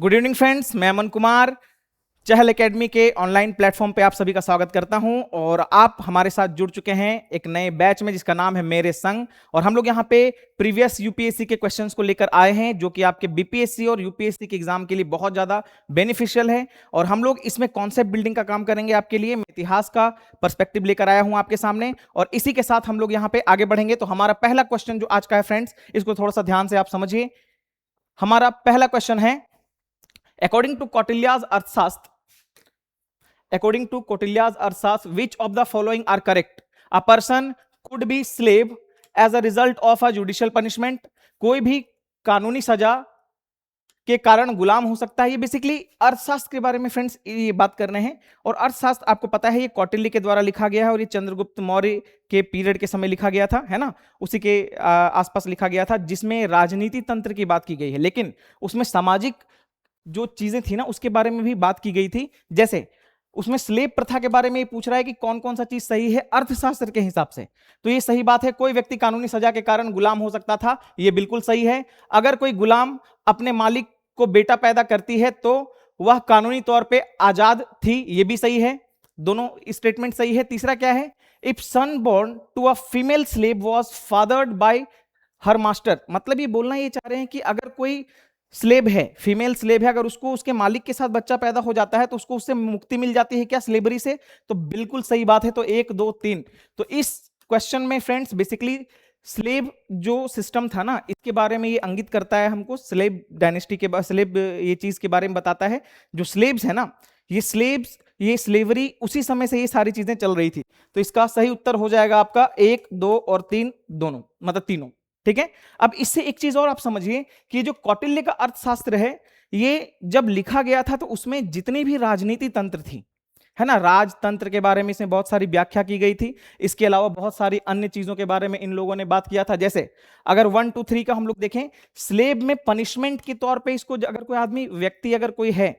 Good evening friends, मैं अमन कुमार चहल academy के online platform पे आप सभी का स्वागत करता हूं। और आप हमारे साथ जुड़ चुके हैं एक नए बैच में जिसका नाम है मेरे संग। और हम लोग यहां पे प्रीवियस यूपीएससी के क्वेश्चंस को लेकर आए हैं जो कि आपके बीपीएससी और यूपीएससी के एग्जाम के लिए बहुत ज्यादा बेनिफिशियल है। और हम लोग इसमें कॉन्सेप्ट बिल्डिंग का काम करेंगे आपके लिए। मैं इतिहास का पर्सपेक्टिव लेकर आया हूं आपके सामने और इसी के साथ हम लोग यहां पे आगे बढ़ेंगे। तो हमारा पहला क्वेश्चन जो आज का है फ्रेंड्स, इसको थोड़ा सा ध्यान से आप समझिए। हमारा पहला क्वेश्चन है, According to Kautilya's Arthashastra, according to Kautilya's Arthashastra, which of the following are correct? A person could be slave as a result of a judicial punishment. कोई भी कानूनी सजा के कारण गुलाम हो सकता है। ये बेसिकली अर्थशास्त्र के बारे में फ्रेंड्स ये बात कर रहे हैं। और अर्थशास्त्र आपको पता है ये कौटिल्य के द्वारा लिखा गया है और ये चंद्रगुप्त मौर्य के पीरियड के समय लिखा गया था, है ना। उसी के आसपास लिखा गया था जिसमें राजनीति तंत्र की बात की गई है, लेकिन उसमें सामाजिक जो चीजें थी ना उसके बारे में भी बात की गई थी। जैसे उसमें स्लेव प्रथा के बारे में ये पूछ रहा है कि कौन कौन सा चीज सही है अर्थशास्त्र के हिसाब से। तो ये सही बात है, कोई व्यक्ति कानूनी सजा के कारण गुलाम हो सकता था, ये बिल्कुल सही है। अगर कोई गुलाम अपने मालिक को बेटा पैदा करती है तो वह कानूनी तौर पे आजाद थी, ये भी सही है। दोनों स्टेटमेंट सही है। तीसरा क्या है, if son born to a female slave was fathered by her master, मतलब ये बोलना ये चाह रहे हैं कि अगर कोई स्लेब है, फीमेल स्लेब है, अगर उसको उसके मालिक के साथ बच्चा पैदा हो जाता है तो उसको उससे मुक्ति मिल जाती है क्या स्लेबरी से? तो बिल्कुल सही बात है। तो 1 2 3। तो इस क्वेश्चन में फ्रेंड्स बेसिकली स्लेब जो सिस्टम था ना इसके बारे में ये इंगित करता है हमको। स्लेब डायनेस्टी के बाद स्लेब ये चीज के बारे में बताता है। जो स्लेब्स है ना, ये स्लेब्स, ये स्लेवरी उसी समय से ये सारी चीजें चल रही थी। तो इसका सही उत्तर हो जाएगा आपका 1 2 और 3 दोनों, मतलब तीनों। ठीक है। अब इससे एक चीज और आप समझिए कि जो कौटिल्य का अर्थशास्त्र है ये जब लिखा गया था तो उसमें जितनी भी राजनीति तंत्र थी, है ना, राजतंत्र के बारे में इसमें बहुत सारी व्याख्या की गई थी। इसके अलावा बहुत सारी अन्य चीजों के बारे में इन लोगों ने बात किया था। जैसे अगर 1 2 3 का हम लोग देखें, स्लेब में पनिशमेंट के तौर पे इसको अगर कोई आदमी व्यक्ति अगर कोई है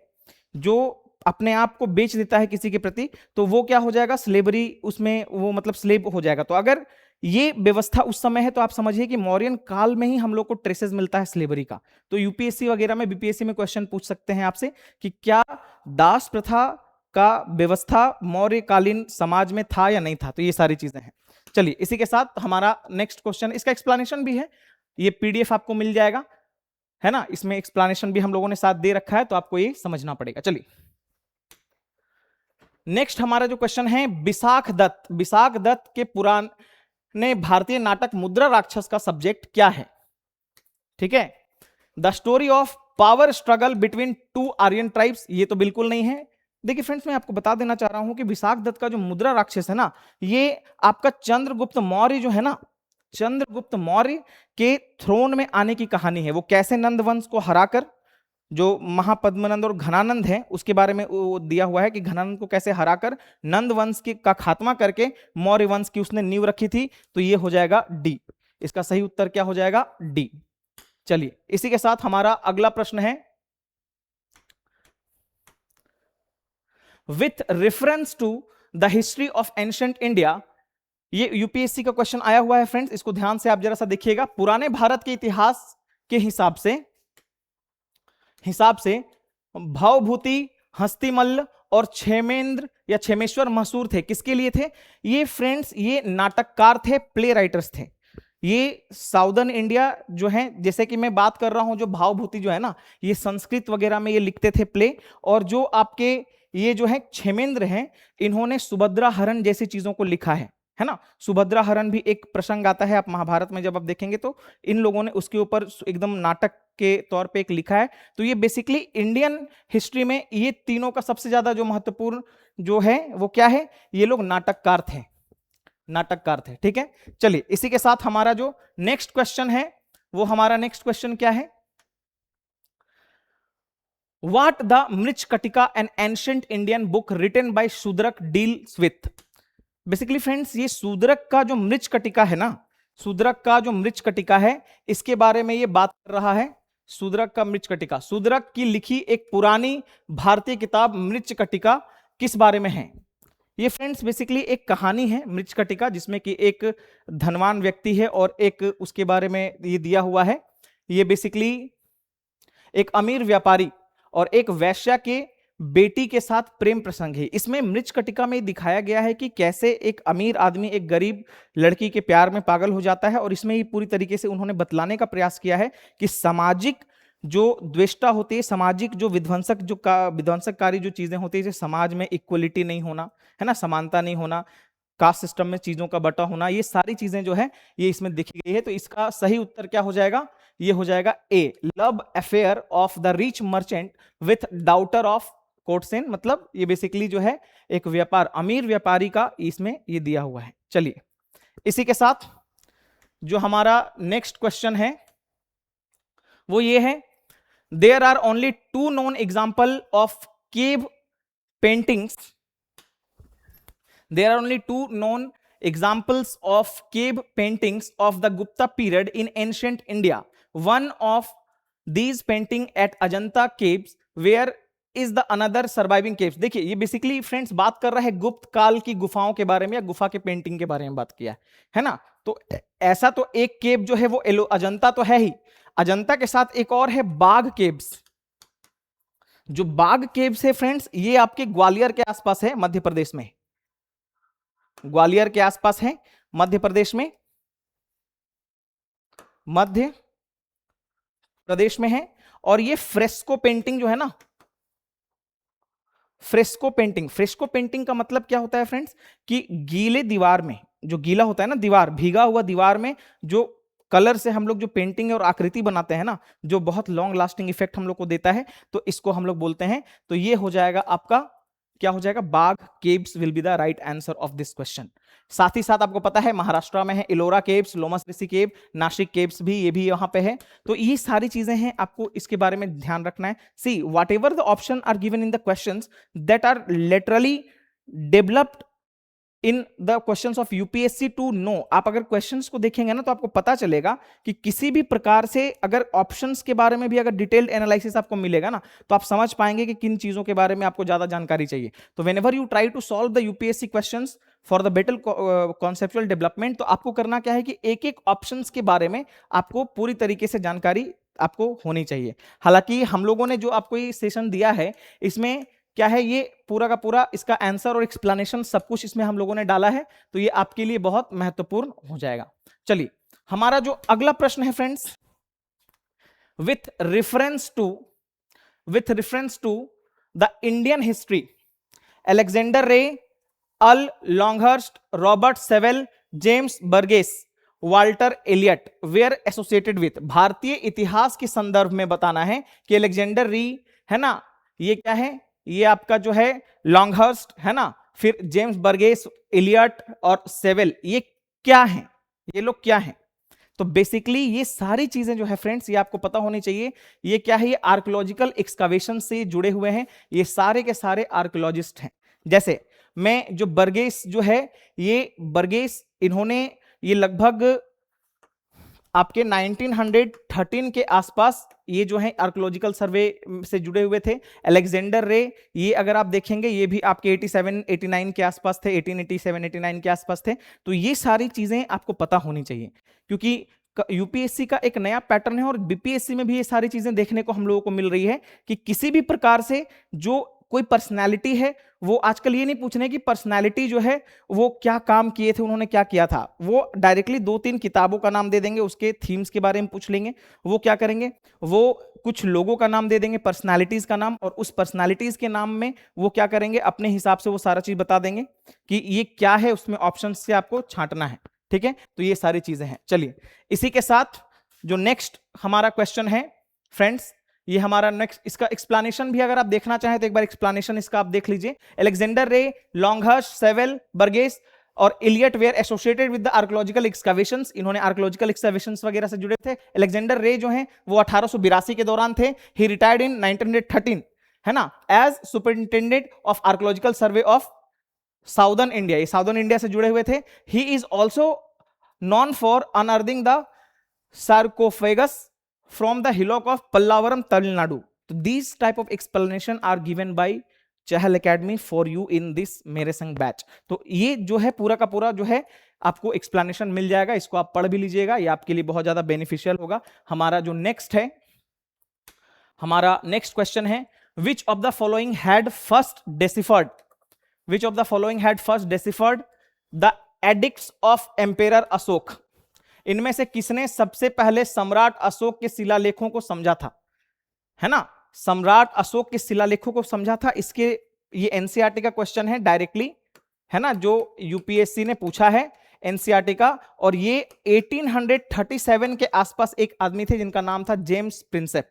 जो अपने आप को बेच देता है किसी के प्रति तो वो क्या हो जाएगा, स्लेवरी, उसमें वो मतलब स्लेब हो जाएगा। तो अगर ये व्यवस्था उस समय है तो आप समझिए कि मौर्यन काल में ही हम लोग को ट्रेसेस मिलता है स्लेवरी का। तो यूपीएससी वगैरह में, बीपीएससी में क्वेश्चन पूछ सकते हैं आपसे कि क्या दास प्रथा का व्यवस्था मौर्य कालीन समाज में था या नहीं था। तो ये सारी चीजें हैं। चलिए इसी के साथ हमारा नेक्स्ट क्वेश्चन, इसका एक्सप्लेनेशन भी है, ये पीडीएफ आपको मिल जाएगा, है ना। इसमें एक्सप्लेनेशन भी हम लोगों ने साथ दे रखा है तो आपको ये समझना पड़ेगा। चलिए नेक्स्ट हमारा जो क्वेश्चन है, विशाख दत्त, विशाख दत्त के पुराने भारतीय नाटक मुद्रा राक्षस का सब्जेक्ट क्या है? ठीक है, the story of power struggle between 2 Aryan tribes, ये तो बिल्कुल नहीं है। देखिए फ्रेंड्स, मैं आपको बता देना चाह रहा हूं कि विशाख दत्त का जो मुद्रा राक्षस है ना, ये आपका चंद्रगुप्त मौर्य जो है ना, चंद्रगुप्त मौर्य के थ्रोन में आने की कहानी है। वो कैसे नंद वंश को हराकर, जो महापद्मनंद और घनानंद हैं उसके बारे में वो दिया हुआ है कि घनानंद को कैसे हराकर नंद वंश का खात्मा करके मौर्य वंश की उसने नींव रखी थी। तो ये हो जाएगा डी, इसका सही उत्तर क्या हो जाएगा, डी। चलिए इसी के साथ हमारा अगला प्रश्न है, with reference to the history of ancient India, ये यूपीएससी का क्वेश्चन आया हुआ है फ्रेंड्स, इसको ध्यान से आप जरा सा देखिएगा। पुराने भारत के इतिहास के हिसाब से भवभूति, हस्तिमल्ल और क्षेमेंद्र या क्षेमेश्वर मशहूर थे। किसके लिए थे ये फ्रेंड्स? ये नाटककार थे, प्ले राइटर्स थे। ये साउदर्न इंडिया जो है, जैसे कि मैं बात कर रहा हूं, जो भावभूति जो है ना, ये संस्कृत वगैरह में ये लिखते थे प्ले। और जो आपके ये जो है क्षेमेंद्र हैं, इन्होंने सुभद्रा हरण जैसी चीजों को लिखा है ना। सुभद्रा हरण भी एक प्रसंग आता है, आप महाभारत में जब आप देखेंगे तो इन लोगों ने उसके ऊपर एकदम नाटक के तौर पे एक लिखा है। तो ये बेसिकली इंडियन हिस्ट्री में ये तीनों का सबसे ज्यादा जो महत्वपूर्ण जो है वो क्या है, ये लोग नाटककार थे, नाटककार थे। ठीक है, चलिए इसी के साथ हमारा जो नेक्स्ट क्वेश्चन है, वो हमारा नेक्स्ट क्वेश्चन क्या है, what the Mrichchhakatika an ancient Indian book written by Shudraka deals with. Basically friends, ये शूद्रक का जो मृच्छकटिका है ना, शूद्रक का जो मृच्छकटिका है इसके बारे में ये बात कर रहा है। शूद्रक का मृच्छकटिका, शूद्रक की लिखी एक पुरानी भारतीय किताब मृच्छकटिका किस बारे में है? ये फ्रेंड्स बेसिकली एक कहानी है मृच्छकटिका, जिसमें कि एक धनवान व्यक्ति है और एक उसके बारे में ये दिया हुआ है। ये बेसिकली एक अमीर व्यापारी और एक वैश्या के बेटी के साथ प्रेम प्रसंग है। इसमें मृच्छकटिका में दिखाया गया है कि कैसे एक अमीर आदमी एक गरीब लड़की के प्यार में पागल हो जाता है, और इसमें ही पूरी तरीके से उन्होंने बतलाने का प्रयास किया है कि सामाजिक जो द्वेष्टा होती है, सामाजिक जो विध्वंसककारी जो चीजें होती है, जैसे समाज में इक्वलिटी नहीं होना, है ना, समानता नहीं होना, कास्ट सिस्टम में चीजों का बटा होना, ये सारी चीजें जो है ये इसमें दिखी गई है। तो इसका सही उत्तर क्या हो जाएगा? ये हो जाएगा a, love affair of the rich merchant with daughter of courtesan. मतलब ये बेसिकली जो है एक व्यापार, अमीर व्यापारी का इसमें ये दिया हुआ है। चलिए इसी के साथ जो हमारा नेक्स्ट क्वेश्चन है वो ये है, there are only 2 known example of cave paintings, there are only 2 known examples of cave paintings of the Gupta period in ancient India. One of these painting at Ajanta caves, where is the another surviving caves? देखिए ये basically friends बात कर रहा है गुप्त काल की गुफाओं के बारे में, या गुफा के पेंटिंग के बारे में बात किया है ना। तो ऐसा तो एक केव जो है वो अजंता तो है ही, अजंता के साथ एक और है बाघ केव्स। जो बाघ केव्स है फ्रेंड्स ये आपके ग्वालियर के आसपास है, मध्य प्रदेश में, ग्वालियर के आसपास है मध्य प्रदेश में, मध्य प्रदेश में है। और ये फ्रेस्को पेंटिंग जो है ना, फ्रेस्को पेंटिंग का मतलब क्या होता है फ्रेंड्स कि गीले दीवार में, जो गीला होता है ना दीवार, भीगा हुआ दीवार में जो कलर से हम लोग जो पेंटिंग और आकृति बनाते हैं ना, जो बहुत लॉन्ग लास्टिंग इफेक्ट हम लोग को देता है, तो इसको हम लोग बोलते हैं। तो ये हो जाएगा आपका, क्या हो जाएगा, बाघ caves will be the right answer of this question. साथ ही साथ आपको पता है महाराष्ट्र में है इलोरा केव्स, लोमस ऋषि केव, नासिक केव्स भी, ये भी यहां पे है। तो ये सारी चीजें हैं, आपको इसके बारे में ध्यान रखना है। See whatever the option are given in the questions that are literally developed in the questions of UPSC to know. आप अगर क्वेश्चंस को देखेंगे ना तो आपको पता चलेगा कि किसी भी प्रकार से अगर ऑप्शंस के बारे में भी अगर डिटेल्ड एनालिसिस आपको मिलेगा ना, तो आप समझ पाएंगे कि किन चीजों के बारे में आपको ज्यादा जानकारी चाहिए। तो whenever you try to solve the UPSC questions for the better conceptual development, तो आपको करना क्या है कि एक एक ऑप्शंस के बारे में आपको पूरी तरीके से जानकारी आपको होनी चाहिए। हालांकि हम लोगों ने जो आपको ये सेशन दिया है इसमें क्या है, ये पूरा का पूरा इसका आंसर और एक्सप्लेनेशन सब कुछ इसमें हम लोगों ने डाला है, तो ये आपके लिए बहुत महत्वपूर्ण हो जाएगा। चलिए हमारा जो अगला प्रश्न है friends, with reference to the Indian history, Alexander Rea, Al Longhurst, Robert Sewell, James Burgess, Walter Elliot were associated with. भारतीय इतिहास के संदर्भ में बताना है कि अलेक्जेंडर री है ना, ये क्या है, ये आपका जो है लॉन्गहर्स्ट है ना, फिर जेम्स बर्गेस, एलियट और सेवेल, ये क्या है, ये लोग क्या हैं। तो बेसिकली ये सारी चीजें जो है फ्रेंड्स ये आपको पता होनी चाहिए। ये क्या है, ये आर्कियोलॉजिकल एक्सकवेशन से जुड़े हुए हैं, ये सारे के सारे आर्कियोलॉजिस्ट हैं। जैसे मैं जो बर्गेस जो है, ये बर्गेस इन्होंने ये लगभग आपके 1913 के आसपास ये जो है आर्कियोलॉजिकल सर्वे से जुड़े हुए थे। अलेक्जेंडर रे, ये अगर आप देखेंगे ये भी आपके 87-89 के आसपास थे, 1887-89 के आसपास थे। तो ये सारी चीजें आपको पता होनी चाहिए, क्योंकि यूपीएससी का एक नया पैटर्न है और बीपीएससी में भी ये सारी चीजें देखने को हम लोगों को मिल रही है कि किसी भी प्रकार से जो कोई पर्सनैलिटी है, वो आजकल ये नहीं पूछने की पर्सनैलिटी जो है वो क्या काम किए थे, उन्होंने क्या किया था, वो डायरेक्टली 2-3 किताबों का नाम दे देंगे, उसके थीम्स के बारे में पूछ लेंगे। वो क्या करेंगे, वो कुछ लोगों का नाम दे देंगे, पर्सनैलिटीज का नाम, और उस पर्सनैलिटीज के नाम में वो क्या करेंगे, अपने हिसाब से वो सारा चीज बता देंगे कि ये क्या है, उसमें ऑप्शन से आपको छांटना है। ठीक है, तो ये सारी चीजें हैं। चलिए इसी के साथ जो नेक्स्ट हमारा क्वेश्चन है फ्रेंड्स, ये हमारा नेक्स्ट, इसका एक्सप्लेनेशन भी अगर आप देखना चाहें तो एक बार एक्सप्लेनेशन इसका आप देख लीजिए। Alexander Rea, Longhurst, Sewell, Burgess और Elliot were associated with the archaeological excavations. इन्होंने आर्कियोलॉजिकल एक्सकवेशंस वगैरह से जुड़े थे। अलेक्जेंडर रे जो हैं वो 1882 के दौरान थे। ही रिटायर्ड इन 1913 है ना, as superintendent of archaeological survey of southern India. ये साउदर्न इंडिया से जुड़े हुए थे। He is also known for unearthing the sarcophagus from the hillock of Pallavaram, Tamil Nadu. So these type of explanation are given by Chahal Academy for you in this मेरे संग batch. तो ये जो है पूरा का पूरा जो है आपको एक्सप्लेनेशन मिल जाएगा, इसको आप पढ़ भी लीजिएगा, ये आपके लिए बहुत ज्यादा बेनिफिशियल होगा। हमारा जो नेक्स्ट है, हमारा नेक्स्ट क्वेश्चन है, which of the following had first deciphered, which of the following had first deciphered the addicts of emperor Ashok. इनमें से किसने सबसे पहले सम्राट अशोक के शिलालेखों को समझा था, है ना, सम्राट अशोक के शिलालेखों को समझा था। इसके ये एनसीईआरटी का क्वेश्चन है डायरेक्टली, है ना, जो यूपीएससी ने पूछा है एनसीईआरटी का। और ये 1837 के आसपास एक आदमी थे जिनका नाम था जेम्स प्रिंसेप।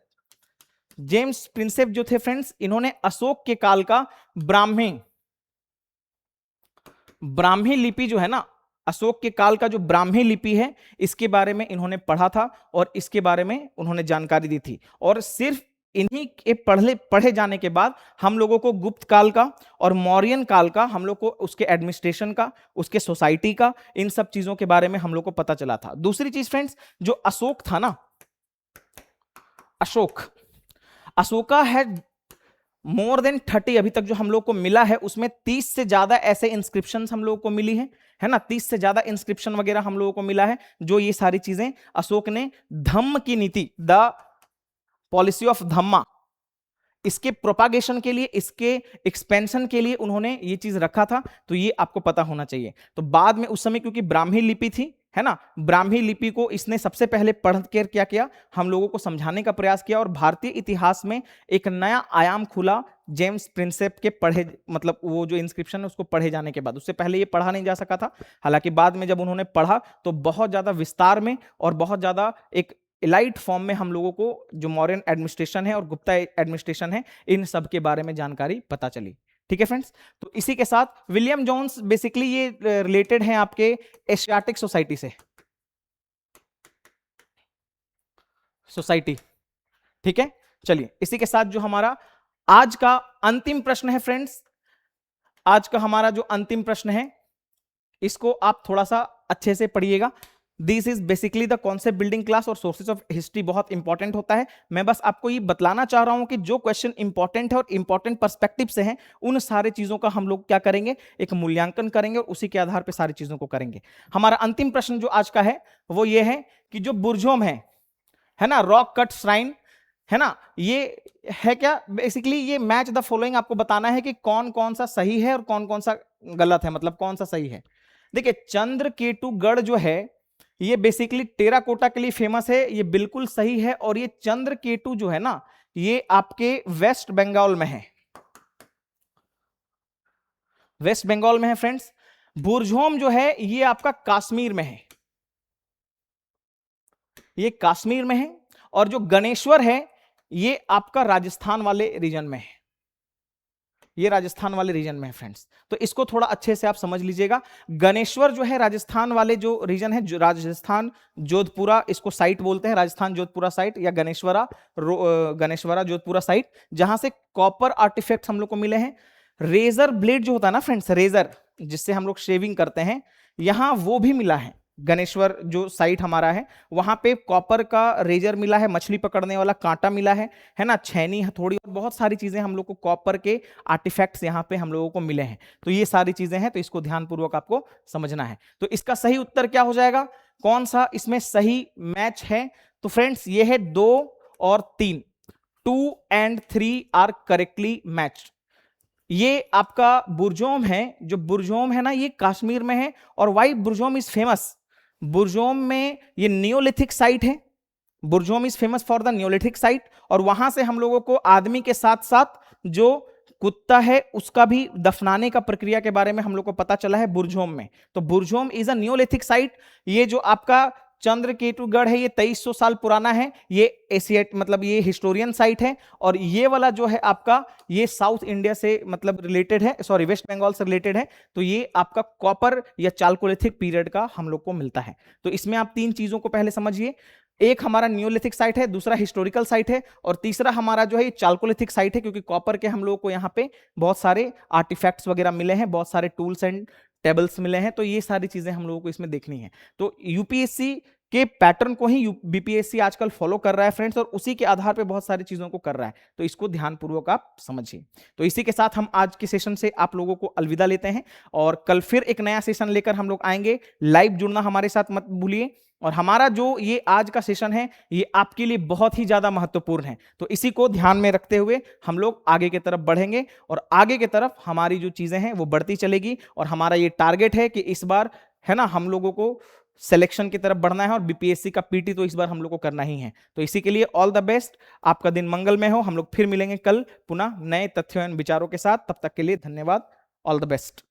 जेम्स प्रिंसेप जो थे फ्रेंड्स, इन्होंने अशोक के काल का ब्राह्मी लिपि जो है ना, अशोक के काल का जो ब्राह्मी लिपि है, इसके बारे में इन्होंने पढ़ा था और इसके बारे में उन्होंने जानकारी दी थी। और सिर्फ इन्हीं के पढ़े जाने के बाद हम लोगों को गुप्त काल का और मौर्यन काल का, हम लोग को उसके एडमिनिस्ट्रेशन का, उसके सोसाइटी का, इन सब चीजों के बारे में हम लोग को पता चला था। दूसरी चीज फ्रेंड्स, जो अशोक था ना, अशोका है मोर देन 30, अभी तक जो हम लोग को मिला है उसमें 30 से ज्यादा ऐसे इंस्क्रिप्शन हम लोगों को मिली है ना, 30 से ज्यादा इंस्क्रिप्शन वगैरह हम लोगों को मिला है, जो ये सारी चीजें अशोक ने धम्म की नीति, द पॉलिसी ऑफ धम्मा, इसके प्रोपागेशन के लिए, इसके एक्सपेंशन के लिए उन्होंने ये चीज रखा था। तो ये आपको पता होना चाहिए। तो बाद में उस समय क्योंकि ब्राह्मी लिपि थी, है ना, ब्राह्मी लिपि को इसने सबसे पहले पढ़ कर क्या किया, हम लोगों को समझाने का प्रयास किया और भारतीय इतिहास में एक नया आयाम खुला जेम्स प्रिंसेप के पढ़े, मतलब वो जो इंस्क्रिप्शन है उसको पढ़े जाने के बाद। उससे पहले ये पढ़ा नहीं जा सका था। हालांकि बाद में जब उन्होंने पढ़ा तो बहुत ज्यादा विस्तार में और बहुत ज्यादा एक एलाइट फॉर्म में हम लोगों को जो मौर्यन एडमिनिस्ट्रेशन है और गुप्ता एडमिनिस्ट्रेशन है, इन सब के बारे में जानकारी पता चली। ठीक है फ्रेंड्स, तो इसी के साथ विलियम जोन्स, बेसिकली ये रिलेटेड हैं आपके एशियाटिक सोसाइटी से, सोसाइटी। ठीक है, चलिए इसी के साथ जो हमारा आज का अंतिम प्रश्न है फ्रेंड्स, आज का हमारा जो अंतिम प्रश्न है, इसको आप थोड़ा सा अच्छे से पढ़िएगा। This is basically the concept building class और सोर्सेज ऑफ हिस्ट्री बहुत इंपॉर्टेंट होता है। मैं बस आपको ये बतलाना चाह रहा हूं कि जो क्वेश्चन इंपॉर्टेंट है और इंपॉर्टेंट पर्सपेक्टिव से हैं, उन सारे चीजों का हम लोग क्या करेंगे, एक मूल्यांकन करेंगे और उसी के आधार पर सारी चीजों को करेंगे। हमारा अंतिम प्रश्न जो आज का है वो ये है कि जो बुर्जोम है ना, रॉक कट श्राइन, है ना, ये है क्या, बेसिकली ये मैच द फॉलोइंग आपको बताना है कि कौन कौन सा सही है और कौन कौन सा गलत है, मतलब कौन सा सही है। देखिए, चंद्रकेतुगढ़ जो है ये बेसिकली टेराकोटा के लिए फेमस है, ये बिल्कुल सही है। और ये चंद्रकेतु जो है ना, ये आपके वेस्ट बंगाल में है, वेस्ट बंगाल में है फ्रेंड्स। बुर्जोम जो है ये आपका कश्मीर में है, ये कश्मीर में है। और जो गणेश्वर है ये आपका राजस्थान वाले रीजन में है, ये राजस्थान वाले रीजन में है फ्रेंड्स। तो इसको थोड़ा अच्छे से आप समझ लीजिएगा। गणेश्वर जो है राजस्थान वाले जो रीजन है, जो राजस्थान जोधपुरा इसको साइट बोलते हैं, राजस्थान जोधपुरा साइट या गणेश्वरा जोधपुरा साइट, जहां से कॉपर आर्टिफैक्ट्स हम लोग को मिले हैं। रेजर ब्लेड जो होता है ना फ्रेंड्स, रेजर जिससे हम लोग शेविंग करते हैं, यहां वो भी मिला है। गणेश्वर जो साइट हमारा है वहां पे कॉपर का रेजर मिला है, मछली पकड़ने वाला कांटा मिला है ना, छैनी, हथौड़ी और बहुत सारी चीजें हम लोग को कॉपर के आर्टिफैक्ट्स यहाँ पे हम लोगों को मिले हैं। तो ये सारी चीजें हैं, तो इसको ध्यानपूर्वक आपको समझना है। तो इसका सही उत्तर क्या हो जाएगा, कौन सा इसमें सही मैच है? तो फ्रेंड्स ये है 2 और 3, 2 and 3 आर करेक्टली मैच्ड। ये आपका बुर्जोम है, जो बुर्जोम है ना ये कश्मीर में है। और वाई बुर्जोम इज फेमस, बुर्जोम में ये नियोलिथिक साइट है, Burzahom is famous for the neolithic site. और वहां से हम लोगों को आदमी के साथ साथ जो कुत्ता है उसका भी दफनाने का प्रक्रिया के बारे में हम लोग को पता चला है बुर्जोम में। तो Burzahom is a Neolithic site. ये जो आपका चंद्रकेतुगढ़ है ये 2300 साल पुराना है, ये एशियट मतलब ये हिस्टोरियन साइट है। और ये वाला जो है आपका ये साउथ इंडिया से मतलब रिलेटेड है, सॉरी वेस्ट बंगाल से रिलेटेड है। तो ये आपका कॉपर या चालकोलिथिक पीरियड का हम लोग को मिलता है। तो इसमें आप 3 चीजों को पहले समझिए, एक हमारा नियोलिथिक साइट है, दूसरा हिस्टोरिकल साइट है और तीसरा हमारा जो है ये चालकोलिथिक साइट है, क्योंकि कॉपर के हम लोगों को यहाँ पे बहुत सारे आर्टिफैक्ट्स वगैरह मिले हैं, बहुत सारे टूल्स एंड टेबल्स मिले हैं। तो ये सारी चीजें हम लोगों को इसमें देखनी है। तो यूपीएससी के पैटर्न को ही बीपीएससी आजकल फॉलो कर रहा है फ्रेंड्स, और उसी के आधार पे बहुत सारी चीजों को कर रहा है। तो इसको ध्यानपूर्वक आप समझिए। तो इसी के साथ हम आज के सेशन से आप लोगों को अलविदा लेते हैं और कल फिर एक नया सेशन लेकर हम लोग आएंगे। लाइव जुड़ना हमारे साथ मत भूलिए। और हमारा जो ये आज का सेशन है ये आपके लिए बहुत ही ज्यादा महत्वपूर्ण है। तो इसी को ध्यान में रखते हुए हम लोग आगे की तरफ बढ़ेंगे और आगे की तरफ हमारी जो चीजें हैं वो बढ़ती चलेगी और हमारा ये टारगेट है कि इस बार है ना हम लोगों को सिलेक्शन की तरफ बढ़ना है और बीपीएससी का पीटी तो इस बार हम लोग को करना ही है। तो इसी के लिए ऑल द बेस्ट, आपका दिन मंगलमय हो। हम लोग फिर मिलेंगे कल पुनः नए तथ्यों एवं विचारों के साथ। तब तक के लिए धन्यवाद, ऑल द बेस्ट।